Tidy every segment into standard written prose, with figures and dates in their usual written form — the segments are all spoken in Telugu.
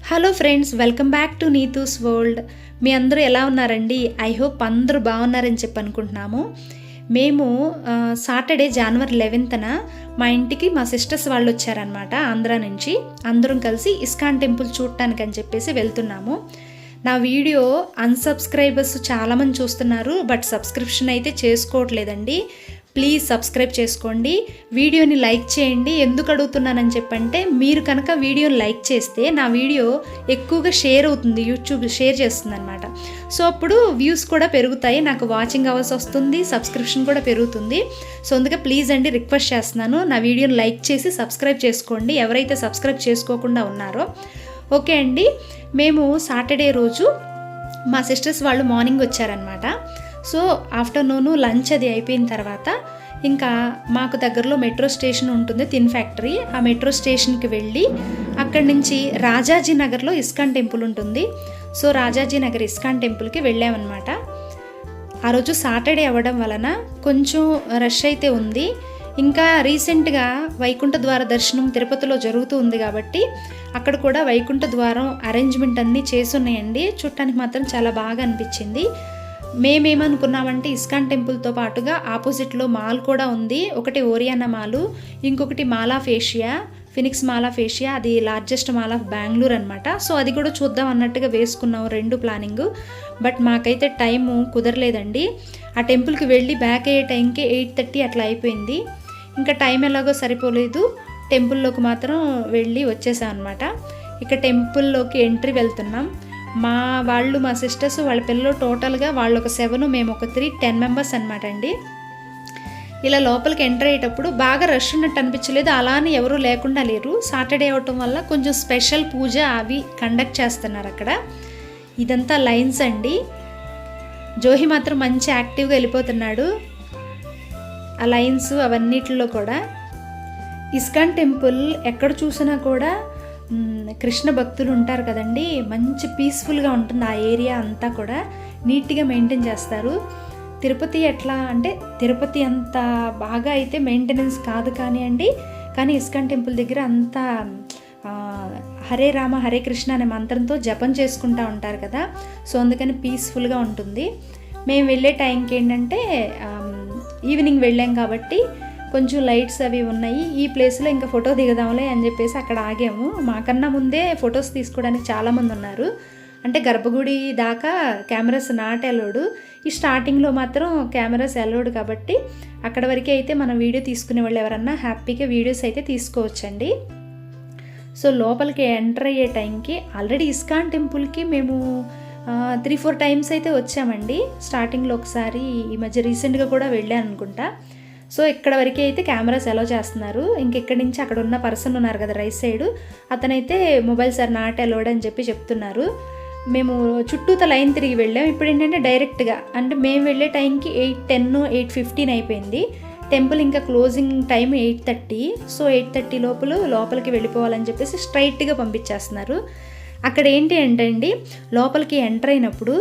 Hello friends, welcome back to Neethu's world. మీ అందరూ ఎలా ఉన్నారండి? ఐ హోప్ అందరూ బాగున్నారని చెప్పి అనుకుంటున్నాము. మేము సాటర్డే జనవరి 11న మా ఇంటికి మా సిస్టర్స్ వాళ్ళు వచ్చారనమాట, ఆంధ్ర నుంచి. అందరం కలిసి ఇస్కాన్ టెంపుల్ చూడటానికి అని చెప్పేసి వెళ్తున్నాము. నా వీడియో అన్సబ్స్క్రైబర్స్ చాలామంది చూస్తున్నారు, బట్ సబ్స్క్రిప్షన్ అయితే చేసుకోవట్లేదండి. ప్లీజ్ సబ్స్క్రైబ్ చేసుకోండి, వీడియోని లైక్ చేయండి. ఎందుకు అడుగుతున్నానని చెప్పంటే, మీరు కనుక వీడియోని లైక్ చేస్తే నా వీడియో ఎక్కువగా షేర్ అవుతుంది, యూట్యూబ్ షేర్ చేస్తుంది అనమాట. సో అప్పుడు వ్యూస్ కూడా పెరుగుతాయి, నాకు వాచింగ్ అవర్స్ వస్తుంది, సబ్స్క్రిప్షన్ కూడా పెరుగుతుంది. సో అందుకే ప్లీజ్ అండి రిక్వెస్ట్ చేస్తున్నాను, నా వీడియోని లైక్ చేసి సబ్స్క్రైబ్ చేసుకోండి ఎవరైతే సబ్స్క్రైబ్ చేసుకోకుండా ఉన్నారో. ఓకే అండి, మేము సాటర్డే రోజు మా సిస్టర్స్ వాళ్ళు మార్నింగ్ వచ్చారనమాట. సో ఆఫ్టర్నూను లంచ్ అది అయిపోయిన తర్వాత ఇంకా మాకు దగ్గరలో మెట్రో స్టేషన్ ఉంటుంది, తిన్ ఫ్యాక్టరీ. ఆ మెట్రో స్టేషన్కి వెళ్ళి అక్కడి నుంచి రాజాజీ నగర్లో ఇస్కాన్ టెంపుల్ ఉంటుంది. సో రాజాజీ నగర్ ఇస్కాన్ టెంపుల్కి వెళ్ళామన్నమాట. ఆ రోజు సాటర్డే అవ్వడం వలన కొంచెం రష్ అయితే ఉంది. ఇంకా రీసెంట్గా వైకుంఠ ద్వార దర్శనం తిరుపతిలో జరుగుతూ ఉంది కాబట్టి అక్కడ కూడా వైకుంఠ ద్వారం అరేంజ్మెంట్ అన్నీ చేసున్నాయండి. చూడటానికి మాత్రం చాలా బాగా అనిపించింది. మేమేమనుకున్నామంటే ఇస్కాన్ టెంపుల్తో పాటుగా ఆపోజిట్లో మాల్ కూడా ఉంది. ఒకటి ఓరియానా మాలు, ఇంకొకటి mall of Asia, Phoenix mall of Asia, అది లార్జెస్ట్ మాల్ ఆఫ్ బెంగళూరు అనమాట. సో అది కూడా చూద్దాం అన్నట్టుగా వేసుకున్నాం రెండు ప్లానింగ్. బట్ మాకైతే టైము కుదరలేదండి. ఆ టెంపుల్కి వెళ్ళి బ్యాక్ అయ్యే టైంకి 8:30 అట్లా అయిపోయింది. ఇంకా టైం ఎలాగో సరిపోలేదు, టెంపుల్లోకి మాత్రం వెళ్ళి వచ్చేసాం అనమాట. ఇక టెంపుల్లోకి ఎంట్రీ వెళ్తున్నాం. మా సిస్టర్స్ వాళ్ళ పిల్లలు టోటల్గా వాళ్ళు ఒక 7, మేము ఒక 3, 10 మెంబర్స్ అనమాట అండి. ఇలా లోపలికి ఎంటర్ అయ్యేటప్పుడు బాగా రష్ ఉన్నట్టు అనిపించలేదు, అలానే ఎవరూ లేకుండా లేరు. సాటర్డే అవటం వల్ల కొంచెం స్పెషల్ పూజ అవి కండక్ట్ చేస్తున్నారు అక్కడ. ఇదంతా లైన్స్ అండి. జోహి మాత్రం మంచి యాక్టివ్గా వెళ్ళిపోతున్నాడు ఆ లైన్స్ అవన్నిటిలో కూడా. ఇస్కాన్ టెంపుల్ ఎక్కడ చూసినా కూడా కృష్ణ భక్తులు ఉంటారు కదండి, మంచి పీస్ఫుల్గా ఉంటుంది ఆ ఏరియా అంతా కూడా, నీట్గా మెయింటైన్ చేస్తారు. తిరుపతి ఎట్లా అంటే తిరుపతి అంత బాగా అయితే మెయింటెనెన్స్ కాదు కానివ్వండి, కానీ ఇస్కాన్ టెంపుల్ దగ్గర అంతా హరే రామ హరే కృష్ణ అనే మంత్రంతో జపం చేసుకుంటూ ఉంటారు కదా. సో అందుకని పీస్ఫుల్గా ఉంటుంది. మేము వెళ్ళే టైంకి ఏంటంటే ఈవినింగ్ వెళ్ళాం కాబట్టి కొంచెం లైట్స్ అవి ఉన్నాయి. ఈ ప్లేస్లో ఇంకా ఫోటో దిగదాంలే అని చెప్పేసి అక్కడ ఆగాము. మాకన్నా ముందే ఫొటోస్ తీసుకోవడానికి చాలామంది ఉన్నారు. అంటే గర్భగుడి దాకా కెమెరాస్ నాట్ అలౌడ్, ఈ స్టార్టింగ్లో మాత్రం కెమెరాస్ అలౌడ్ కాబట్టి అక్కడ వరకే అయితే మనం వీడియో తీసుకునే వాళ్ళు ఎవరన్నా హ్యాపీగా వీడియోస్ అయితే తీసుకోవచ్చండి. సో లోపలికి ఎంటర్ అయ్యే టైంకి ఆల్రెడీ ఇస్కాన్ టెంపుల్కి మేము 3-4 టైమ్స్ అయితే వచ్చామండి. స్టార్టింగ్లో ఒకసారి, ఈ మధ్య రీసెంట్గా కూడా వెళ్ళాను అనుకుంటా. సో ఇక్కడ వరకే అయితే కెమెరాస్ అలౌ చేస్తున్నారు. ఇంకెక్కడి నుంచి అక్కడ ఉన్న పర్సన్ ఉన్నారు కదా రైట్ సైడ్, అతనైతే మొబైల్స్ ఆర్ నాట్ అలౌడ్ అని చెప్పి చెప్తున్నారు. మేము చుట్టూత లైన్ తిరిగి వెళ్ళాం. ఇప్పుడు ఏంటంటే డైరెక్ట్గా అంటే మేము వెళ్ళే టైంకి 8:10, 8:15 అయిపోయింది. టెంపుల్ ఇంకా క్లోజింగ్ టైం 8:30. సో 8:30 లోపలికి వెళ్ళిపోవాలని చెప్పేసి స్ట్రైట్గా పంపించేస్తున్నారు. అక్కడ ఏంటి అంటే అండి, లోపలికి ఎంటర్ అయినప్పుడు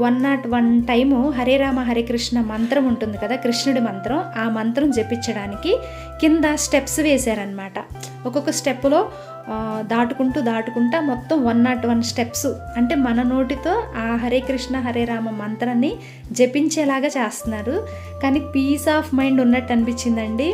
101 టైము హరే రామ హరే కృష్ణ మంత్రం ఉంటుంది కదా, కృష్ణుడి మంత్రం, ఆ మంత్రం జపించడానికి కింద స్టెప్స్ వేశారనమాట. ఒక్కొక్క స్టెప్లో దాటుకుంటా మొత్తం 101 స్టెప్స్, అంటే మన నోటితో ఆ హరే కృష్ణ హరే రామ మంత్రాన్ని జపించేలాగా చేస్తున్నారు. కానీ పీస్ ఆఫ్ మైండ్ ఉన్నట్టు అనిపించిందండి.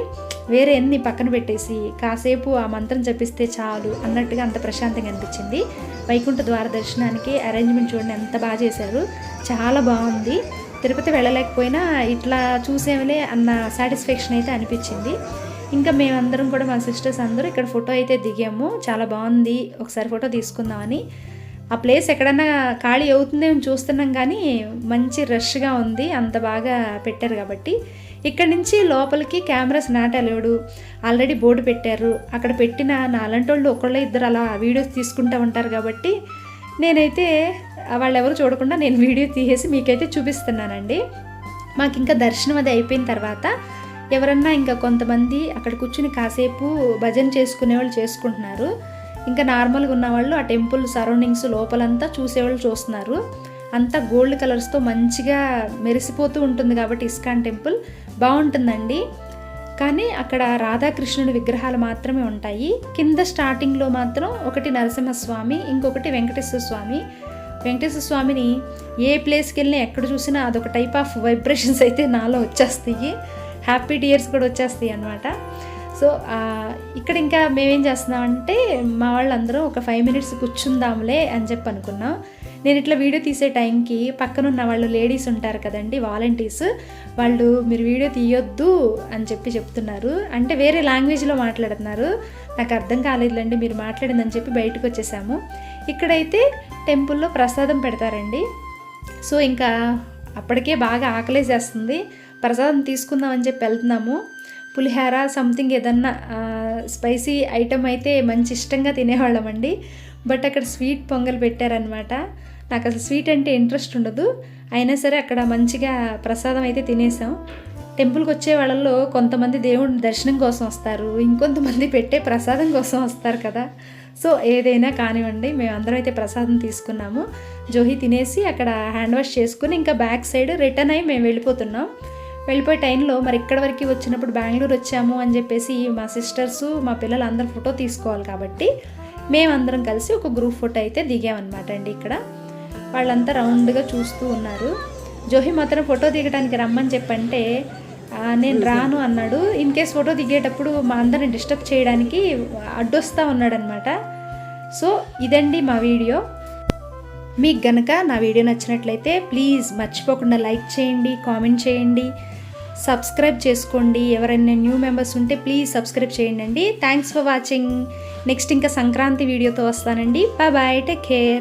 వేరే ఎన్ని పక్కన పెట్టేసి కాసేపు ఆ మంత్రం జపిస్తే చాలు అన్నట్టుగా అంత ప్రశాంతంగా అనిపించింది. వైకుంఠ ద్వార దర్శనానికి అరేంజ్మెంట్ చూడండి ఎంత బాగా చేశారు, చాలా బాగుంది. తిరుపతి వెళ్ళలేకపోయినా ఇట్లా చూసేవలే అన్న సాటిస్ఫాక్షన్ అయితే అనిపించింది. ఇంకా మేమందరం కూడా మా సిస్టర్స్ అందరూ ఇక్కడ ఫోటో అయితే దిగాము. చాలా బాగుంది, ఒకసారి ఫోటో తీసుకుందామని. ఆ ప్లేస్ ఎక్కడన్నా ఖాళీ అవుతుందేమో చూస్తున్నాం, కానీ మంచి రష్గా ఉంది, అంత బాగా పెట్టారు కాబట్టి. ఇక్కడ నుంచి లోపలికి cameras not allowed, already board పెట్టారు. అక్కడ పెట్టిన నాలంటి వాళ్ళు ఒకళ్ళ ఇద్దరు అలా వీడియోస్ తీసుకుంటూ ఉంటారు కాబట్టి నేనైతే వాళ్ళెవరు చూడకుండా నేను వీడియో తీసేసి మీకైతే చూపిస్తున్నానండి. మాకు ఇంకా దర్శనం అది అయిపోయిన తర్వాత ఎవరన్నా ఇంకా కొంతమంది అక్కడ కూర్చుని కాసేపు భజన చేసుకునే వాళ్ళు చేసుకుంటున్నారు. ఇంకా నార్మల్గా ఉన్నవాళ్ళు ఆ టెంపుల్ సరౌండింగ్స్ లోపలంతా చూసేవాళ్ళు చూస్తున్నారు. అంతా గోల్డ్ కలర్స్తో మంచిగా మెరిసిపోతూ ఉంటుంది కాబట్టి ఇస్కాన్ టెంపుల్ బాగుంటుందండి. కానీ అక్కడ రాధాకృష్ణుడి విగ్రహాలు మాత్రమే ఉంటాయి. కింద స్టార్టింగ్లో మాత్రం ఒకటి నరసింహస్వామి, ఇంకొకటి వెంకటేశ్వర స్వామి. వెంకటేశ్వర స్వామిని ఏ ప్లేస్కి వెళ్ళినా ఎక్కడ చూసినా అదొక టైప్ ఆఫ్ వైబ్రేషన్స్ అయితే నాలో వచ్చేస్తాయి, హ్యాపీ టీయర్స్ కూడా వచ్చేస్తాయి అన్నమాట. సో ఇక్కడ ఇంకా మేమేం చేస్తున్నామంటే మా వాళ్ళందరూ ఒక 5 minutes కూర్చుందాంలే అని చెప్పి అనుకున్నాం. నేను ఇట్లా వీడియో తీసే టైంకి పక్కనున్న వాళ్ళు లేడీస్ ఉంటారు కదండి, వాలంటీర్స్, వాళ్ళు మీరు వీడియో తీయొద్దు అని చెప్తున్నారు. అంటే వేరే లాంగ్వేజ్లో మాట్లాడుతున్నారు, నాకు అర్థం కాలేదులేండి మీరు మాట్లాడిందని చెప్పి బయటకు వచ్చేసాము. ఇక్కడైతే టెంపుల్లో ప్రసాదం పెడతారండి. సో ఇంకా అప్పటికే బాగా ఆకలేసేస్తుంది, ప్రసాదం తీసుకుందామని చెప్పి వెళ్తున్నాము. పులిహార సంథింగ్ ఏదన్నా స్పైసీ ఐటమ్ అయితే మంచి ఇష్టంగా తినేవాళ్ళమండి. బట్ అక్కడ స్వీట్ పొంగల్ పెట్టారనమాట. నాకు అసలు స్వీట్ అంటే ఇంట్రెస్ట్ ఉండదు, అయినా సరే అక్కడ మంచిగా ప్రసాదం అయితే తినేసాం. టెంపుల్కి వచ్చే వాళ్ళల్లో కొంతమంది దేవుడి దర్శనం కోసం వస్తారు, ఇంకొంతమంది పెట్టే ప్రసాదం కోసం వస్తారు కదా. సో ఏదైనా కానివ్వండి, మేమందరం అయితే ప్రసాదం తీసుకున్నాము. జోహి తినేసి అక్కడ హ్యాండ్ వాష్ చేసుకుని ఇంకా బ్యాక్ సైడ్ రిటర్న్ అయ్యి మేము వెళ్ళిపోతున్నాం. వెళ్ళిపోయే టైంలో మరి ఇక్కడ వరకు వచ్చినప్పుడు బెంగళూరు వచ్చాము అని చెప్పేసి మా సిస్టర్సు మా పిల్లలు అందరూ ఫోటో తీసుకోవాలి కాబట్టి మేమందరం కలిసి ఒక గ్రూప్ ఫోటో అయితే దిగామన్నమాట అండి. ఇక్కడ వాళ్ళంతా రౌండ్గా చూస్తూ ఉన్నారు. జోహి మాత్రం ఫోటో దిగడానికి రమ్మని చెప్పంటే నేను రాను అన్నాడు. ఇన్ కేస్ ఫోటో దిగేటప్పుడు మా అందరిని డిస్టర్బ్ చేయడానికి అడ్డొస్తూ ఉన్నాడు అనమాట. సో ఇదండి మా వీడియో. మీకు గనక నా వీడియో నచ్చినట్లయితే ప్లీజ్ మర్చిపోకుండా లైక్ చేయండి, కామెంట్ చేయండి, సబ్స్క్రైబ్ చేసుకోండి. ఎవరైనా న్యూ మెంబర్స్ ఉంటే ప్లీజ్ సబ్స్క్రైబ్ చేయండి. Thanks for watching. నెక్స్ట్ ఇంకా సంక్రాంతి వీడియోతో వస్తానండి. Bye bye, take care.